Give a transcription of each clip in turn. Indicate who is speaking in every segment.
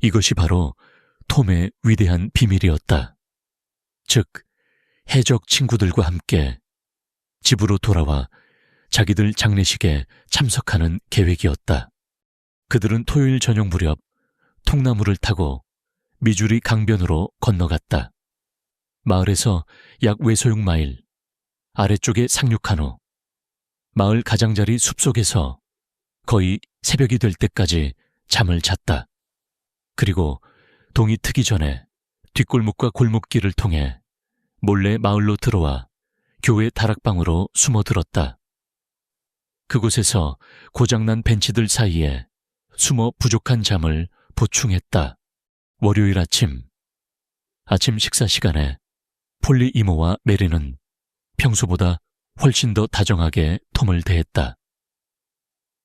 Speaker 1: 이것이 바로 톰의 위대한 비밀이었다. 즉, 해적 친구들과 함께 집으로 돌아와 자기들 장례식에 참석하는 계획이었다. 그들은 토요일 저녁 무렵 통나무를 타고 미주리 강변으로 건너갔다. 마을에서 약 외소 6마일 아래쪽에 상륙한 후 마을 가장자리 숲속에서 거의 새벽이 될 때까지 잠을 잤다. 그리고 동이 트기 전에 뒷골목과 골목길을 통해 몰래 마을로 들어와 교회 다락방으로 숨어들었다. 그곳에서 고장난 벤치들 사이에 숨어 부족한 잠을 보충했다. 월요일 아침 식사 시간에 폴리 이모와 메리는 평소보다 훨씬 더 다정하게 톰을 대했다.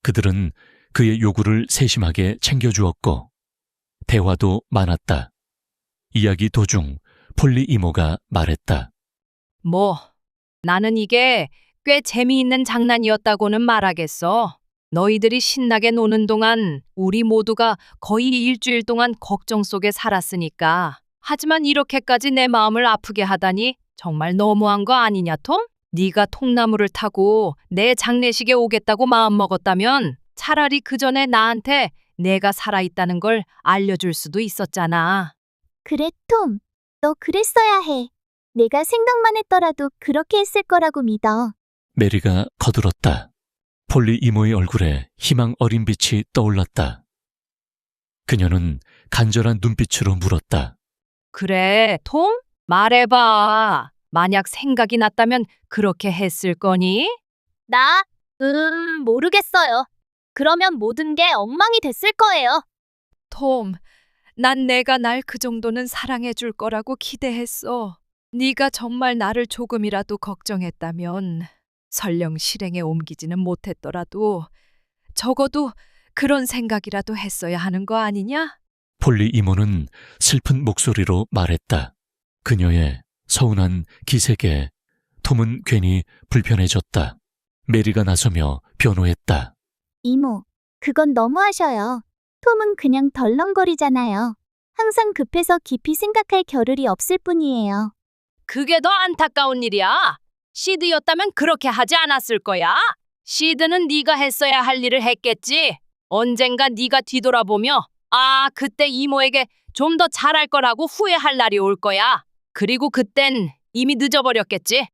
Speaker 1: 그들은 그의 요구를 세심하게 챙겨주었고 대화도 많았다. 이야기 도중 폴리 이모가 말했다.
Speaker 2: 나는 이게 꽤 재미있는 장난이었다고는 말하겠어. 너희들이 신나게 노는 동안 우리 모두가 거의 일주일 동안 걱정 속에 살았으니까. 하지만 이렇게까지 내 마음을 아프게 하다니 정말 너무한 거 아니냐, 톰? 네가 통나무를 타고 내 장례식에 오겠다고 마음먹었다면 차라리 그 전에 나한테 내가 살아있다는 걸 알려줄 수도 있었잖아.
Speaker 3: 그래, 톰. 너 그랬어야 해. 내가 생각만 했더라도 그렇게 했을 거라고 믿어.
Speaker 1: 메리가 거들었다. 폴리 이모의 얼굴에 희망 어린 빛이 떠올랐다. 그녀는 간절한 눈빛으로 물었다.
Speaker 2: 그래, 톰? 말해봐. 만약 생각이 났다면 그렇게 했을 거니?
Speaker 3: 나, 모르겠어요. 그러면 모든 게 엉망이 됐을 거예요.
Speaker 2: 톰, 난 내가 날 그 정도는 사랑해 줄 거라고 기대했어. 네가 정말 나를 조금이라도 걱정했다면 설령 실행에 옮기지는 못했더라도 적어도 그런 생각이라도 했어야 하는 거 아니냐?
Speaker 1: 폴리 이모는 슬픈 목소리로 말했다. 그녀의 서운한 기색에 톰은 괜히 불편해졌다. 메리가 나서며 변호했다.
Speaker 3: 이모, 그건 너무하셔요. 톰은 그냥 덜렁거리잖아요. 항상 급해서 깊이 생각할 겨를이 없을 뿐이에요.
Speaker 2: 그게 더 안타까운 일이야. 시드였다면 그렇게 하지 않았을 거야. 시드는 네가 했어야 할 일을 했겠지. 언젠가 네가 뒤돌아보며 그때 이모에게 좀 더 잘할 거라고 후회할 날이 올 거야. 그리고 그땐 이미 늦어버렸겠지.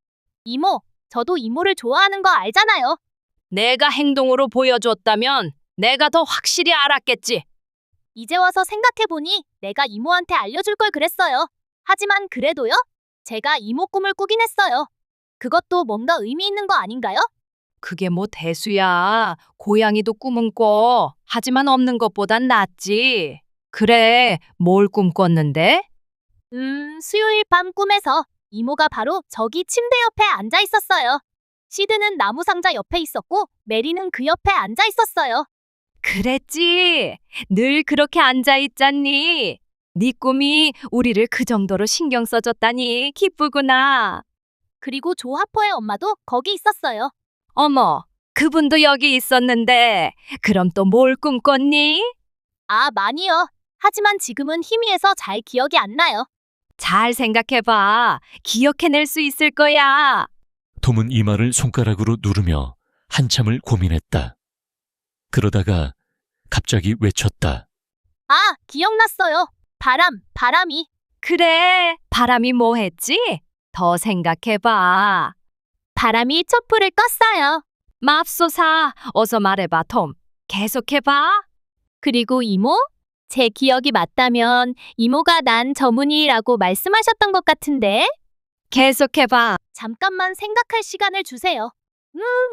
Speaker 3: 이모, 저도 이모를 좋아하는 거 알잖아요.
Speaker 2: 내가 행동으로 보여줬다면 내가 더 확실히 알았겠지.
Speaker 3: 이제 와서 생각해보니 내가 이모한테 알려줄 걸 그랬어요. 하지만 그래도요? 제가 이모 꿈을 꾸긴 했어요. 그것도 뭔가 의미 있는 거 아닌가요?
Speaker 2: 그게 뭐 대수야. 고양이도 꿈은 꿔. 하지만 없는 것보단 낫지. 그래, 뭘 꿈꿨는데?
Speaker 3: 수요일 밤 꿈에서 이모가 바로 저기 침대 옆에 앉아 있었어요. 시드는 나무 상자 옆에 있었고 메리는 그 옆에 앉아 있었어요.
Speaker 2: 그랬지. 늘 그렇게 앉아있잖니. 네 꿈이 우리를 그 정도로 신경 써줬다니 기쁘구나.
Speaker 3: 그리고 조 하퍼의 엄마도 거기 있었어요.
Speaker 2: 어머, 그분도 여기 있었는데 그럼 또 뭘 꿈꿨니?
Speaker 3: 많이요. 하지만 지금은 희미해서 잘 기억이 안 나요.
Speaker 2: 잘 생각해봐. 기억해낼 수 있을 거야.
Speaker 1: 톰은 이마를 손가락으로 누르며 한참을 고민했다. 그러다가 갑자기 외쳤다.
Speaker 3: 기억났어요. 바람이.
Speaker 2: 그래, 바람이 뭐 했지? 더 생각해봐.
Speaker 3: 바람이 촛불을 껐어요.
Speaker 2: 맙소사, 어서 말해봐, 톰. 계속해봐.
Speaker 3: 그리고 이모? 제 기억이 맞다면 이모가 난 저 문이라고 말씀하셨던 것 같은데?
Speaker 2: 계속해봐.
Speaker 3: 잠깐만 생각할 시간을 주세요.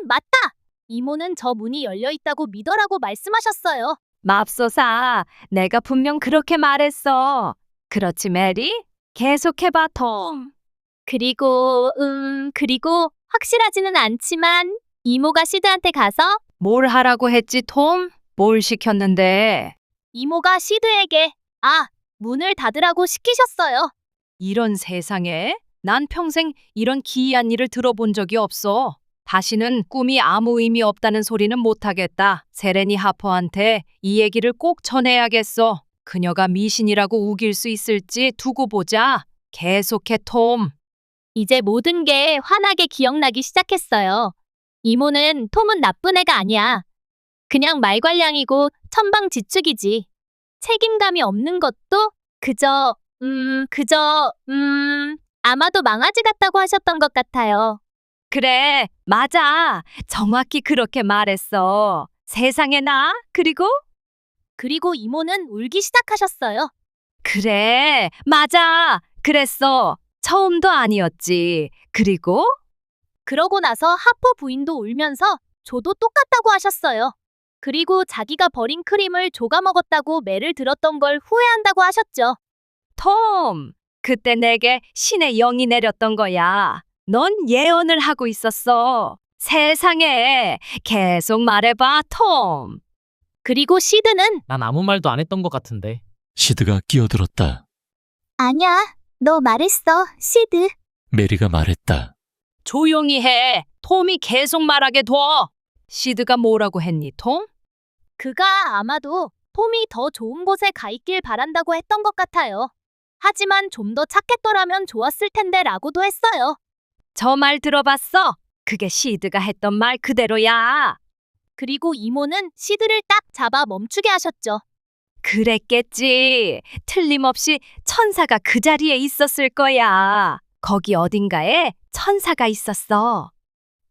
Speaker 3: 맞다! 이모는 저 문이 열려있다고 믿으라고 말씀하셨어요.
Speaker 2: 맙소사, 내가 분명 그렇게 말했어. 그렇지, 메리? 계속해봐, 톰.
Speaker 3: 그리고 확실하지는 않지만 이모가 시드한테 가서
Speaker 2: 뭘 하라고 했지, 톰? 뭘 시켰는데?
Speaker 3: 이모가 시드에게 문을 닫으라고 시키셨어요.
Speaker 2: 이런 세상에? 난 평생 이런 기이한 일을 들어본 적이 없어. 다시는 꿈이 아무 의미 없다는 소리는 못하겠다. 세레니 하퍼한테 이 얘기를 꼭 전해야겠어. 그녀가 미신이라고 우길 수 있을지 두고 보자. 계속해, 톰.
Speaker 3: 이제 모든 게 환하게 기억나기 시작했어요. 이모는 톰은 나쁜 애가 아니야. 그냥 말괄량이고 천방지축이지. 책임감이 없는 것도 그저 아마도 망아지 같다고 하셨던 것 같아요.
Speaker 2: 그래, 맞아. 정확히 그렇게 말했어. 세상에 나,
Speaker 3: 그리고 이모는 울기 시작하셨어요.
Speaker 2: 그래, 맞아. 그랬어. 처음도 아니었지.
Speaker 3: 그러고 나서 하포 부인도 울면서 저도 똑같다고 하셨어요. 그리고 자기가 버린 크림을 조가 먹었다고 매를 들었던 걸 후회한다고 하셨죠.
Speaker 2: 톰, 그때 내게 신의 영이 내렸던 거야. 넌 예언을 하고 있었어. 세상에, 계속 말해봐, 톰.
Speaker 3: 그리고 시드는
Speaker 4: 난 아무 말도 안 했던 것 같은데.
Speaker 1: 시드가 끼어들었다.
Speaker 3: 아니야, 너 말했어, 시드.
Speaker 1: 메리가 말했다.
Speaker 2: 조용히 해. 톰이 계속 말하게 둬. 시드가 뭐라고 했니, 톰?
Speaker 3: 그가 아마도 톰이 더 좋은 곳에 가 있길 바란다고 했던 것 같아요. 하지만 좀 더 착했더라면 좋았을 텐데 라고도 했어요.
Speaker 2: 저 말 들어봤어? 그게 시드가 했던 말 그대로야.
Speaker 3: 그리고 이모는 시드를 딱 잡아 멈추게 하셨죠.
Speaker 2: 그랬겠지. 틀림없이 천사가 그 자리에 있었을 거야. 거기 어딘가에 천사가 있었어.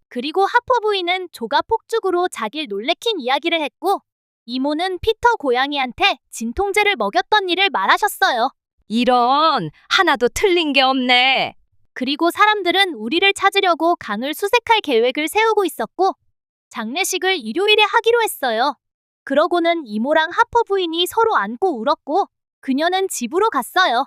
Speaker 3: 그리고 하포 부인은 조가 폭죽으로 자길 놀래킨 이야기를 했고, 이모는 피터 고양이한테 진통제를 먹였던 일을 말하셨어요.
Speaker 2: 이런, 하나도 틀린 게 없네.
Speaker 3: 그리고 사람들은 우리를 찾으려고 강을 수색할 계획을 세우고 있었고, 장례식을 일요일에 하기로 했어요. 그러고는 이모랑 하포 부인이 서로 안고 울었고, 그녀는 집으로 갔어요.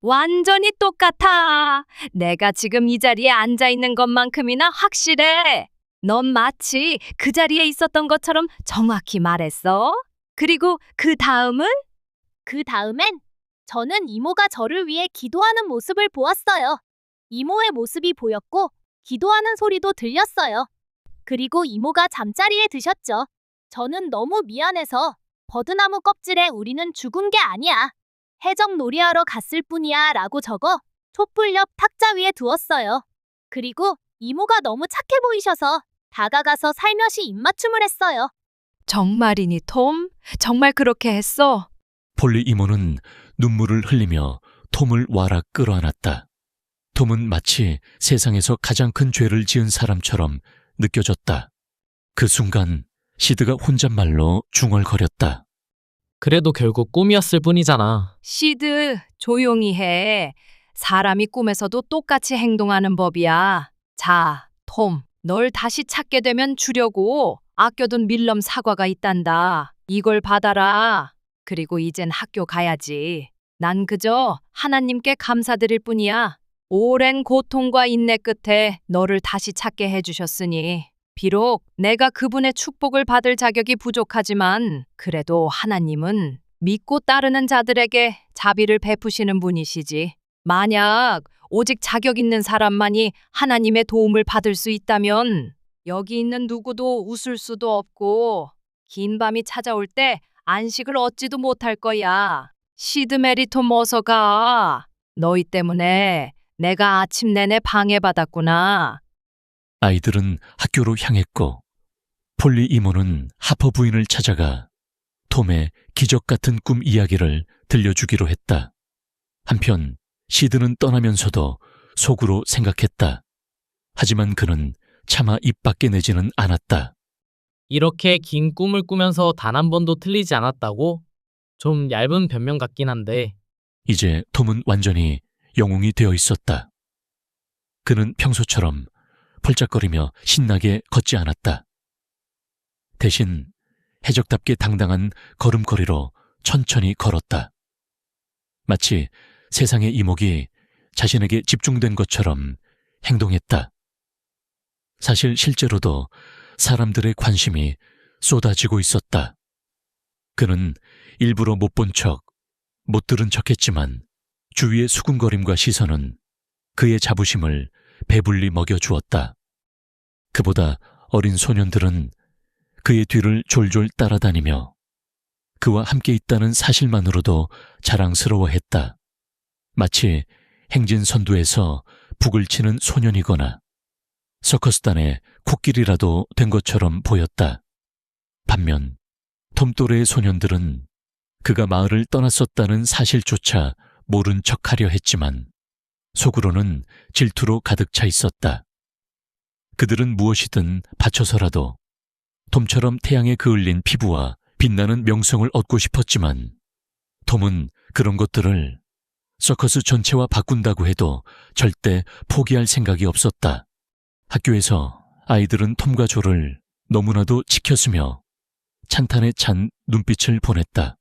Speaker 2: 완전히 똑같아. 내가 지금 이 자리에 앉아 있는 것만큼이나 확실해. 넌 마치 그 자리에 있었던 것처럼 정확히 말했어. 그리고 그 다음은?
Speaker 3: 그 다음엔 저는 이모가 저를 위해 기도하는 모습을 보았어요. 이모의 모습이 보였고, 기도하는 소리도 들렸어요. 그리고 이모가 잠자리에 드셨죠. 저는 너무 미안해서 버드나무 껍질에 우리는 죽은 게 아니야. 해적 놀이하러 갔을 뿐이야 라고 적어 촛불 옆 탁자 위에 두었어요. 그리고 이모가 너무 착해 보이셔서 다가가서 살며시 입맞춤을 했어요.
Speaker 2: 정말이니, 톰? 정말 그렇게 했어?
Speaker 1: 폴리 이모는 눈물을 흘리며 톰을 와락 끌어안았다. 톰은 마치 세상에서 가장 큰 죄를 지은 사람처럼 느껴졌다. 그 순간 시드가 혼잣말로 중얼거렸다.
Speaker 4: 그래도 결국 꿈이었을 뿐이잖아.
Speaker 2: 시드, 조용히 해. 사람이 꿈에서도 똑같이 행동하는 법이야. 자, 톰, 널 다시 찾게 되면 주려고 아껴둔 밀럼 사과가 있단다. 이걸 받아라. 그리고 이젠 학교 가야지. 난 그저 하나님께 감사드릴 뿐이야. 오랜 고통과 인내 끝에 너를 다시 찾게 해주셨으니 비록 내가 그분의 축복을 받을 자격이 부족하지만 그래도 하나님은 믿고 따르는 자들에게 자비를 베푸시는 분이시지. 만약 오직 자격 있는 사람만이 하나님의 도움을 받을 수 있다면 여기 있는 누구도 웃을 수도 없고 긴 밤이 찾아올 때 안식을 얻지도 못할 거야. 시드 메리톰 어서 가. 너희 때문에 내가 아침 내내 방해받았구나.
Speaker 1: 아이들은 학교로 향했고 폴리 이모는 하퍼 부인을 찾아가 톰의 기적 같은 꿈 이야기를 들려주기로 했다. 한편 시드는 떠나면서도 속으로 생각했다. 하지만 그는 차마 입 밖에 내지는 않았다.
Speaker 4: 이렇게 긴 꿈을 꾸면서 단 한 번도 틀리지 않았다고? 좀 얇은 변명 같긴 한데.
Speaker 1: 이제 톰은 완전히 영웅이 되어 있었다. 그는 평소처럼 펄짝거리며 신나게 걷지 않았다. 대신 해적답게 당당한 걸음걸이로 천천히 걸었다. 마치 세상의 이목이 자신에게 집중된 것처럼 행동했다. 사실 실제로도 사람들의 관심이 쏟아지고 있었다. 그는 일부러 못 본 척, 못 들은 척했지만 주위의 수군거림과 시선은 그의 자부심을 배불리 먹여주었다. 그보다 어린 소년들은 그의 뒤를 졸졸 따라다니며 그와 함께 있다는 사실만으로도 자랑스러워했다. 마치 행진선두에서 북을 치는 소년이거나 서커스단의 코끼리라도 된 것처럼 보였다. 반면 톰 또래의 소년들은 그가 마을을 떠났었다는 사실조차 모른 척하려 했지만 속으로는 질투로 가득 차 있었다. 그들은 무엇이든 바쳐서라도 톰처럼 태양에 그을린 피부와 빛나는 명성을 얻고 싶었지만 톰은 그런 것들을 서커스 전체와 바꾼다고 해도 절대 포기할 생각이 없었다. 학교에서 아이들은 톰과 조를 너무나도 지켰으며 찬탄에 찬 눈빛을 보냈다.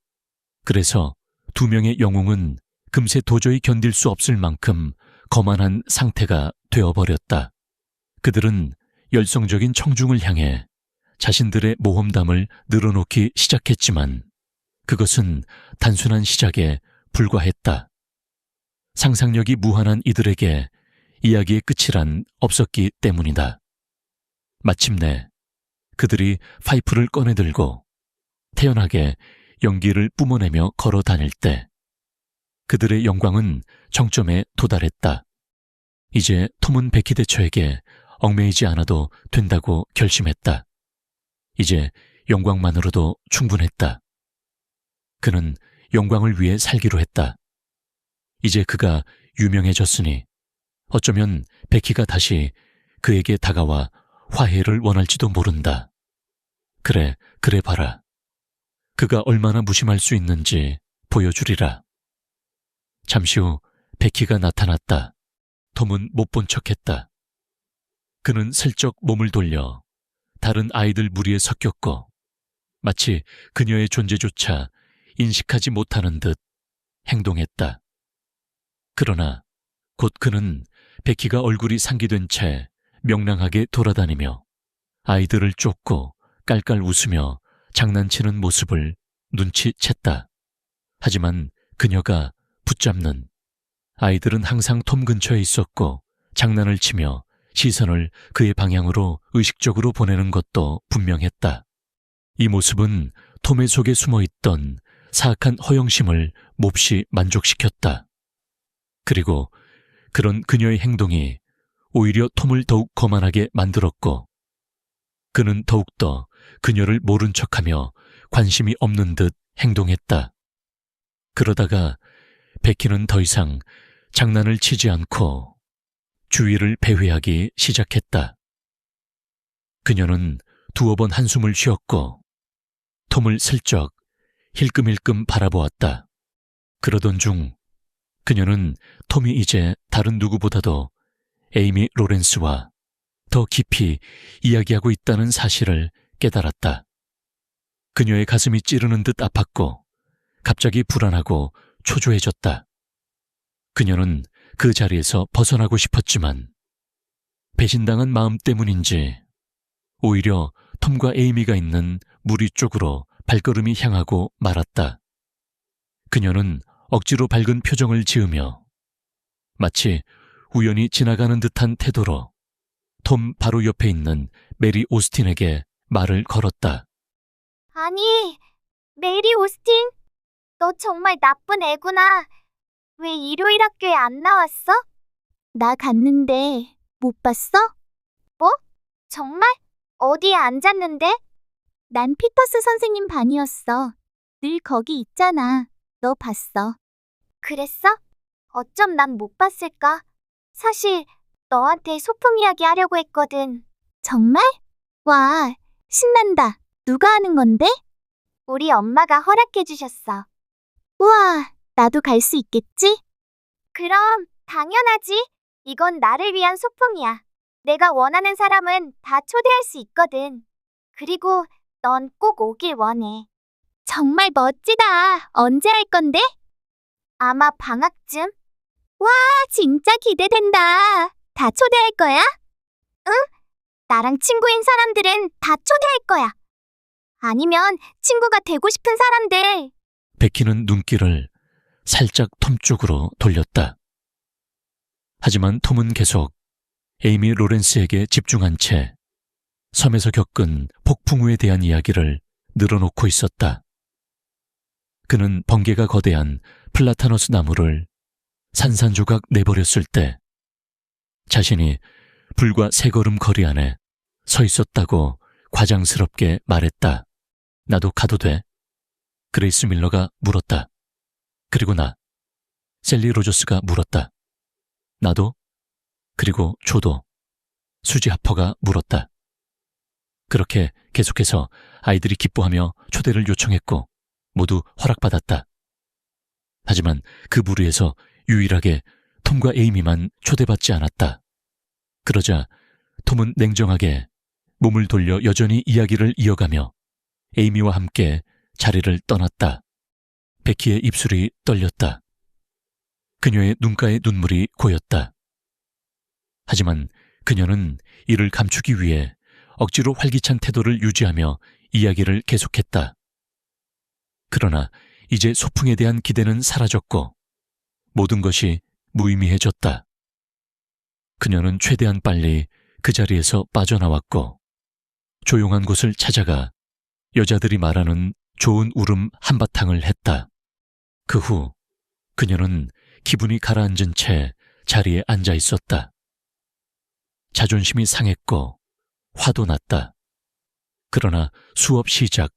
Speaker 1: 그래서 두 명의 영웅은 금세 도저히 견딜 수 없을 만큼 거만한 상태가 되어버렸다. 그들은 열성적인 청중을 향해 자신들의 모험담을 늘어놓기 시작했지만 그것은 단순한 시작에 불과했다. 상상력이 무한한 이들에게 이야기의 끝이란 없었기 때문이다. 마침내 그들이 파이프를 꺼내들고 태연하게 연기를 뿜어내며 걸어 다닐 때 그들의 영광은 정점에 도달했다. 이제 톰은 베키 대처에게 얽매이지 않아도 된다고 결심했다. 이제 영광만으로도 충분했다. 그는 영광을 위해 살기로 했다. 이제 그가 유명해졌으니 어쩌면 베키가 다시 그에게 다가와 화해를 원할지도 모른다. 그래 봐라. 그가 얼마나 무심할 수 있는지 보여주리라. 잠시 후 베키가 나타났다. 톰은 못 본 척했다. 그는 슬쩍 몸을 돌려 다른 아이들 무리에 섞였고 마치 그녀의 존재조차 인식하지 못하는 듯 행동했다. 그러나 곧 그는 베키가 얼굴이 상기된 채 명랑하게 돌아다니며 아이들을 쫓고 깔깔 웃으며 장난치는 모습을 눈치챘다. 하지만 그녀가 붙잡는 아이들은 항상 톰 근처에 있었고 장난을 치며 시선을 그의 방향으로 의식적으로 보내는 것도 분명했다. 이 모습은 톰의 속에 숨어있던 사악한 허영심을 몹시 만족시켰다. 그리고 그런 그녀의 행동이 오히려 톰을 더욱 거만하게 만들었고 그는 더욱더 그녀를 모른 척하며 관심이 없는 듯 행동했다. 그러다가 베키는 더 이상 장난을 치지 않고 주위를 배회하기 시작했다. 그녀는 두어 번 한숨을 쉬었고 톰을 슬쩍 힐끔힐끔 바라보았다. 그러던 중 그녀는 톰이 이제 다른 누구보다도 에이미 로렌스와 더 깊이 이야기하고 있다는 사실을 깨달았다. 그녀의 가슴이 찌르는 듯 아팠고 갑자기 불안하고 초조해졌다. 그녀는 그 자리에서 벗어나고 싶었지만 배신당한 마음 때문인지 오히려 톰과 에이미가 있는 무리 쪽으로 발걸음이 향하고 말았다. 그녀는 억지로 밝은 표정을 지으며 마치 우연히 지나가는 듯한 태도로 톰 바로 옆에 있는 메리 오스틴에게 말을 걸었다.
Speaker 3: 아니, 메리 오스틴, 너 정말 나쁜 애구나. 왜 일요일 학교에 안 나왔어? 나 갔는데 못 봤어? 뭐? 정말? 어디에 앉았는데? 난 피터스 선생님 반이었어. 늘 거기 있잖아. 너 봤어. 그랬어? 어쩜 난 못 봤을까? 사실 너한테 소풍 이야기 하려고 했거든. 정말? 와, 신난다. 누가 하는 건데? 우리 엄마가 허락해 주셨어. 우와, 나도 갈 수 있겠지? 그럼 당연하지. 이건 나를 위한 소풍이야. 내가 원하는 사람은 다 초대할 수 있거든. 그리고 넌 꼭 오길 원해. 정말 멋지다. 언제 할 건데? 아마 방학쯤? 와, 진짜 기대된다. 다 초대할 거야? 응? 나랑 친구인 사람들은 다 초대할 거야. 아니면 친구가 되고 싶은 사람들.
Speaker 1: 베키는 눈길을 살짝 톰 쪽으로 돌렸다. 하지만 톰은 계속 에이미 로렌스에게 집중한 채 섬에서 겪은 폭풍우에 대한 이야기를 늘어놓고 있었다. 그는 번개가 거대한 플라타너스 나무를 산산조각 내버렸을 때 자신이 불과 3걸음 거리 안에 서 있었다고 과장스럽게 말했다. 나도 가도 돼? 그레이스 밀러가 물었다. 그리고 나, 셀리 로저스가 물었다. 나도? 그리고 조도, 수지 하퍼가 물었다. 그렇게 계속해서 아이들이 기뻐하며 초대를 요청했고 모두 허락받았다. 하지만 그 무리에서 유일하게 톰과 에이미만 초대받지 않았다. 그러자 톰은 냉정하게 몸을 돌려 여전히 이야기를 이어가며 에이미와 함께 자리를 떠났다. 베키의 입술이 떨렸다. 그녀의 눈가에 눈물이 고였다. 하지만 그녀는 이를 감추기 위해 억지로 활기찬 태도를 유지하며 이야기를 계속했다. 그러나 이제 소풍에 대한 기대는 사라졌고 모든 것이 무의미해졌다. 그녀는 최대한 빨리 그 자리에서 빠져나왔고 조용한 곳을 찾아가 여자들이 말하는 좋은 울음 한바탕을 했다. 그 후 그녀는 기분이 가라앉은 채 자리에 앉아 있었다. 자존심이 상했고 화도 났다. 그러나 수업 시작,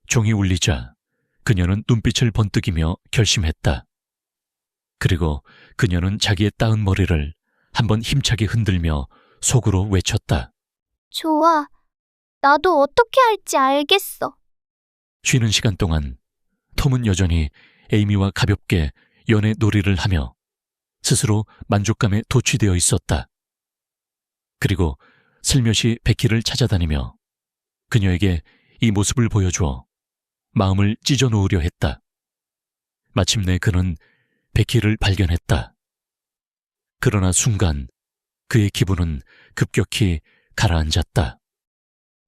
Speaker 1: 종이 울리자 그녀는 눈빛을 번뜩이며 결심했다. 그리고 그녀는 자기의 따은 머리를 한번 힘차게 흔들며 속으로 외쳤다.
Speaker 3: 좋아. 나도 어떻게 할지 알겠어.
Speaker 1: 쉬는 시간 동안 톰은 여전히 에이미와 가볍게 연애 놀이를 하며 스스로 만족감에 도취되어 있었다. 그리고 슬며시 베키를 찾아다니며 그녀에게 이 모습을 보여주어 마음을 찢어놓으려 했다. 마침내 그는 베키를 발견했다. 그러나 순간 그의 기분은 급격히 가라앉았다.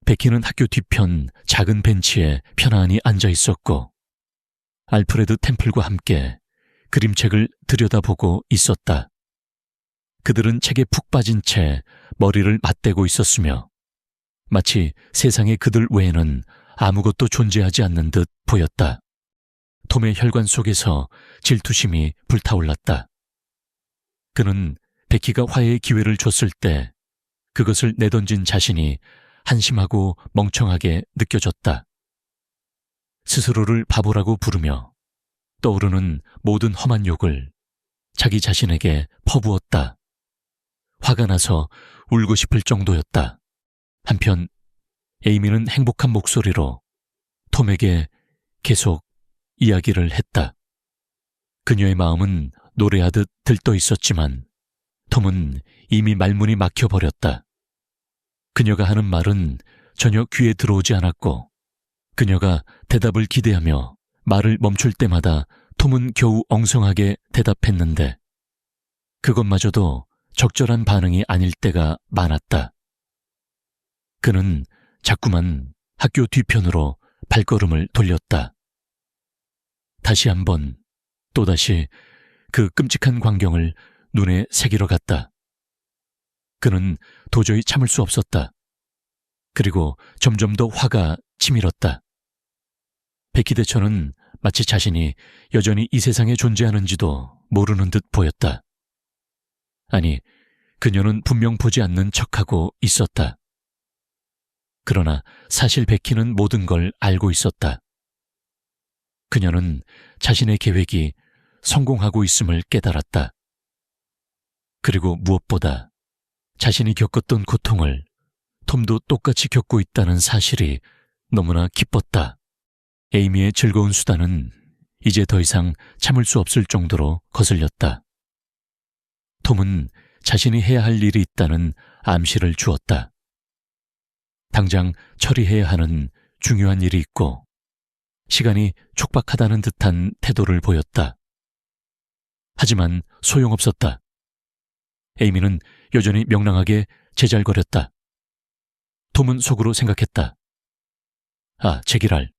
Speaker 1: 베키는 학교 뒤편 작은 벤치에 편안히 앉아 있었고 알프레드 템플과 함께 그림책을 들여다보고 있었다. 그들은 책에 푹 빠진 채 머리를 맞대고 있었으며 마치 세상에 그들 외에는 아무것도 존재하지 않는 듯 보였다. 톰의 혈관 속에서 질투심이 불타올랐다. 그는 베키가 화해의 기회를 줬을 때 그것을 내던진 자신이 한심하고 멍청하게 느껴졌다. 스스로를 바보라고 부르며 떠오르는 모든 험한 욕을 자기 자신에게 퍼부었다. 화가 나서 울고 싶을 정도였다. 한편 에이미는 행복한 목소리로 톰에게 계속 이야기를 했다. 그녀의 마음은 노래하듯 들떠 있었지만 톰은 이미 말문이 막혀버렸다. 그녀가 하는 말은 전혀 귀에 들어오지 않았고 그녀가 대답을 기대하며 말을 멈출 때마다 톰은 겨우 엉성하게 대답했는데 그것마저도 적절한 반응이 아닐 때가 많았다. 그는 자꾸만 학교 뒤편으로 발걸음을 돌렸다. 다시 한번 또다시 그 끔찍한 광경을 눈에 새기러 갔다. 그는 도저히 참을 수 없었다. 그리고 점점 더 화가 치밀었다. 베키 대처는 마치 자신이 여전히 이 세상에 존재하는지도 모르는 듯 보였다. 아니, 그녀는 분명 보지 않는 척하고 있었다. 그러나 사실 베키는 모든 걸 알고 있었다. 그녀는 자신의 계획이 성공하고 있음을 깨달았다. 그리고 무엇보다 자신이 겪었던 고통을 톰도 똑같이 겪고 있다는 사실이 너무나 기뻤다. 에이미의 즐거운 수다는 이제 더 이상 참을 수 없을 정도로 거슬렸다. 톰은 자신이 해야 할 일이 있다는 암시를 주었다. 당장 처리해야 하는 중요한 일이 있고 시간이 촉박하다는 듯한 태도를 보였다. 하지만 소용없었다. 에이미는 여전히 명랑하게 제잘거렸다. 톰은 속으로 생각했다. 아, 제기랄.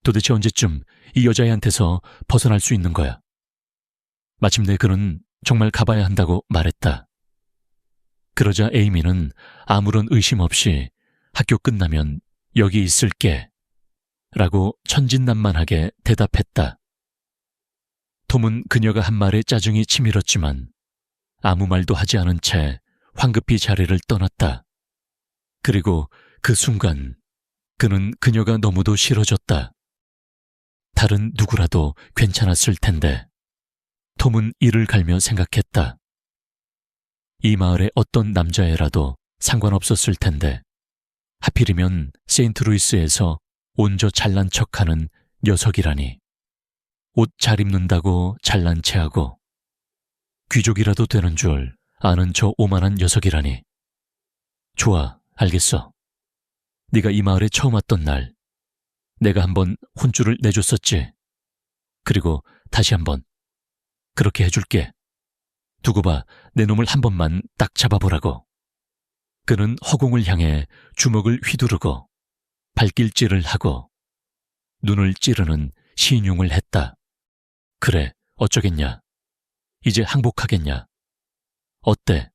Speaker 1: 도대체 언제쯤 이 여자애한테서 벗어날 수 있는 거야? 마침내 그는 정말 가봐야 한다고 말했다. 그러자 에이미는 아무런 의심 없이 학교 끝나면 여기 있을게 라고 천진난만하게 대답했다. 톰은 그녀가 한 말에 짜증이 치밀었지만 아무 말도 하지 않은 채 황급히 자리를 떠났다. 그리고 그 순간 그는 그녀가 너무도 싫어졌다. 다른 누구라도 괜찮았을 텐데 톰은 이를 갈며 생각했다. 이 마을의 어떤 남자애라도 상관없었을 텐데 하필이면 세인트루이스에서 온저 잘난 척하는 녀석이라니. 옷 잘 입는다고 잘난 체하고 귀족이라도 되는 줄 아는 저 오만한 녀석이라니. 좋아, 알겠어. 네가 이 마을에 처음 왔던 날 내가 한번 혼쭐을 내줬었지. 그리고 다시 한번 그렇게 해줄게. 두고 봐, 내 놈을 한 번만 딱 잡아보라고. 그는 허공을 향해 주먹을 휘두르고 발길질을 하고 눈을 찌르는 시늉을 했다. 그래, 어쩌겠냐. 이제 항복하겠냐. 어때?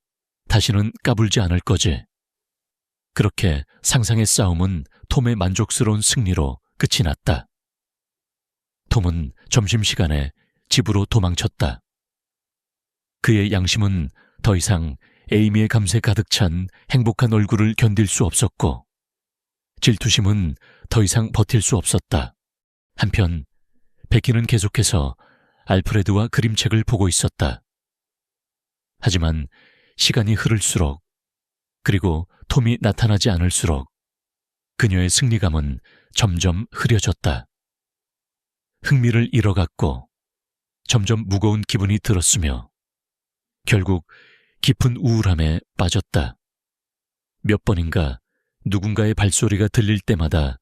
Speaker 1: 다시는 까불지 않을 거지. 그렇게 상상의 싸움은 톰의 만족스러운 승리로 끝이 났다. 톰은 점심시간에 집으로 도망쳤다. 그의 양심은 더 이상 에이미의 감세 가득 찬 행복한 얼굴을 견딜 수 없었고 질투심은 더 이상 버틸 수 없었다. 한편 베키는 계속해서 알프레드와 그림책을 보고 있었다. 하지만 시간이 흐를수록 그리고 톰이 나타나지 않을수록 그녀의 승리감은 점점 흐려졌다. 흥미를 잃어갔고 점점 무거운 기분이 들었으며 결국 깊은 우울함에 빠졌다. 몇 번인가 누군가의 발소리가 들릴 때마다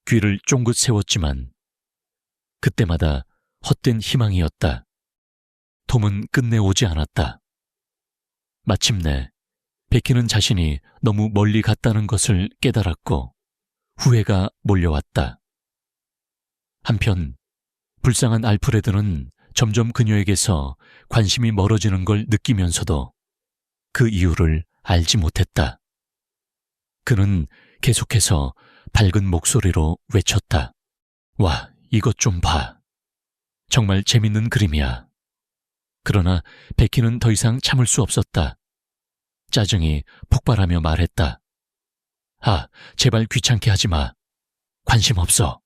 Speaker 1: 귀를 쫑긋 세웠지만 그때마다 헛된 희망이었다. 톰은 끝내 오지 않았다. 마침내 베키는 자신이 너무 멀리 갔다는 것을 깨달았고 후회가 몰려왔다. 한편 불쌍한 알프레드는 점점 그녀에게서 관심이 멀어지는 걸 느끼면서도 그 이유를 알지 못했다. 그는 계속해서 밝은 목소리로 외쳤다. 와, 이것 좀 봐. 정말 재밌는 그림이야. 그러나 베키는 더 이상 참을 수 없었다. 짜증이 폭발하며 말했다. 아, 제발 귀찮게 하지 마. 관심 없어.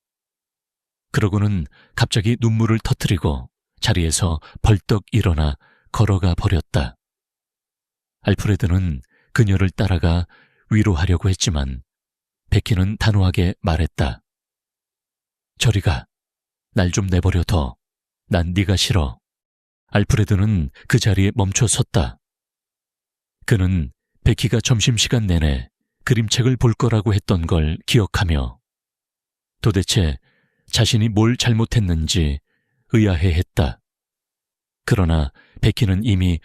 Speaker 1: 그러고는 갑자기 눈물을 터뜨리고 자리에서 벌떡 일어나 걸어가 버렸다. 알프레드는 그녀를 따라가 위로하려고 했지만 베키는 단호하게 말했다. 저리 가. 날 좀 내버려둬. 난 네가 싫어. 알프레드는 그 자리에 멈춰 섰다. 그는 베키가 점심시간 내내 그림책을 볼 거라고 했던 걸 기억하며 도대체 자신이 뭘 잘못했는지 의아해했다. 그러나 베키는 이미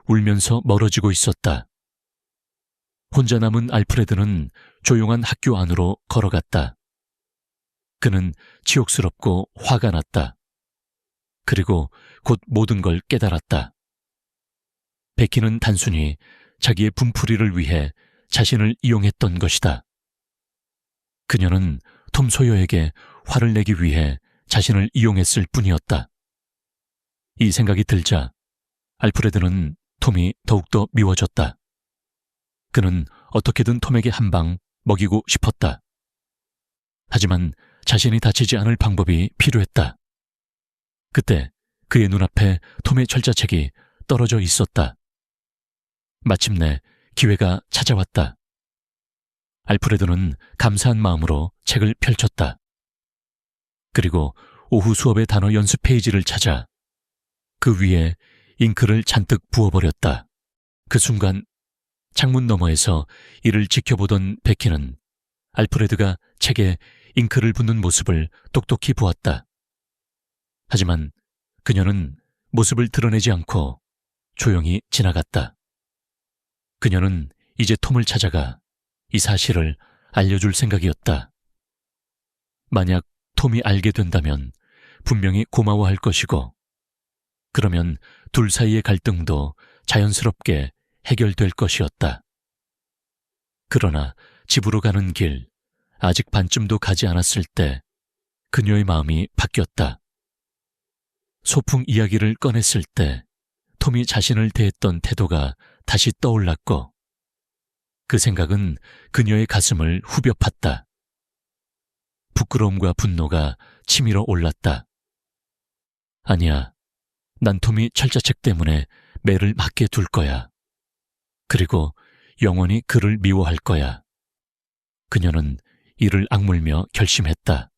Speaker 1: 울면서 멀어지고 있었다. 혼자 남은 알프레드는 조용한 학교 안으로 걸어갔다. 그는 치욕스럽고 화가 났다. 그리고 곧 모든 걸 깨달았다. 베키는 단순히 자기의 분풀이를 위해 자신을 이용했던 것이다. 그녀는 톰 소여에게 화를 내기 위해 자신을 이용했을 뿐이었다. 이 생각이 들자 알프레드는 톰이 더욱더 미워졌다. 그는 어떻게든 톰에게 한 방 먹이고 싶었다. 하지만 자신이 다치지 않을 방법이 필요했다. 그때 그의 눈앞에 톰의 철자책이 떨어져 있었다. 마침내 기회가 찾아왔다. 알프레드는 감사한 마음으로 책을 펼쳤다. 그리고 오후 수업의 단어 연습 페이지를 찾아 그 위에 잉크를 잔뜩 부어버렸다. 그 순간 창문 너머에서 이를 지켜보던 베키는 알프레드가 책에 잉크를 붓는 모습을 똑똑히 보았다. 하지만 그녀는 모습을 드러내지 않고 조용히 지나갔다. 그녀는 이제 톰을 찾아가 이 사실을 알려줄 생각이었다. 만약 톰이 알게 된다면 분명히 고마워할 것이고 그러면 둘 사이의 갈등도 자연스럽게 해결될 것이었다. 그러나 집으로 가는 길 아직 반쯤도 가지 않았을 때 그녀의 마음이 바뀌었다. 소풍 이야기를 꺼냈을 때 톰이 자신을 대했던 태도가 다시 떠올랐고 그 생각은 그녀의 가슴을 후벼 팠다. 부끄러움과 분노가 치밀어 올랐다. 아니야, 난 톰이 철자책 때문에 매를 맞게 둘 거야. 그리고 영원히 그를 미워할 거야. 그녀는 이를 악물며 결심했다.